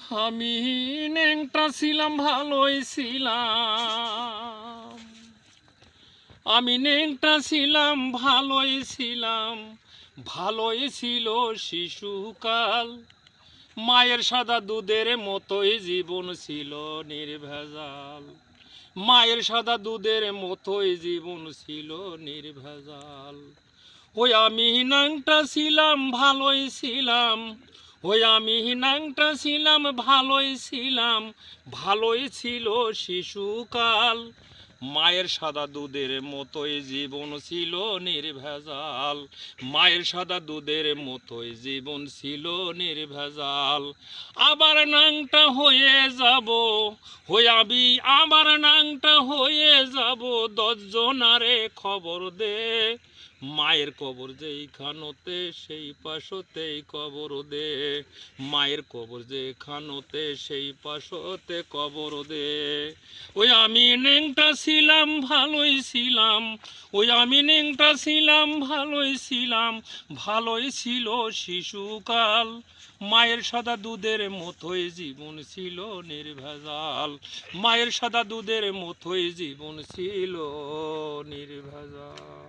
আমি ন্যাংটা ছিলাম ভালোই ছিলাম, আমি ন্যাংটা ছিলাম ভালোই ছিলাম, ভালোই ছিল শিশুকাল। মায়ের সাদা দুধের মতোই জীবন ছিল নির্ভেজাল, মায়ের সাদা দুধের মতোই জীবন ছিল নির্ভেজাল। ওই আমি ন্যাংটা ছিলাম ভালোই ছিলাম, ওই আমি ন্যাংটা ছিলাম ভালোই ছিলাম, ভালোই ছিল শিশুকাল। মায়ের সাদা দুধের মতোই জীবন ছিল নির্ভেজাল, মায়ের সাদা দুধের মতোই জীবন ছিল নির্ভেজাল। আবার ন্যাংটা হয়ে যাব, আমি আবার ন্যাংটা হয়ে যাব, 10 জনারে খবর দে। মায়ের কবর যেইখানোতে সেই পাশতেই কবর দে, মায়ের কবর যেখানোতে সেই পাশতে কবর দে। ওই আমি ন্যাংটা ছিলাম ভালোই ছিলাম, ওই আমি ন্যাংটা ছিলাম ভালোই ছিলাম, ভালোই ছিল শিশুকাল। মায়ের সাদা দুধের মতোই জীবন ছিল নির্ভেজাল, মায়ের সাদা দুধের মতোই জীবন ছিল নির্ভেজাল।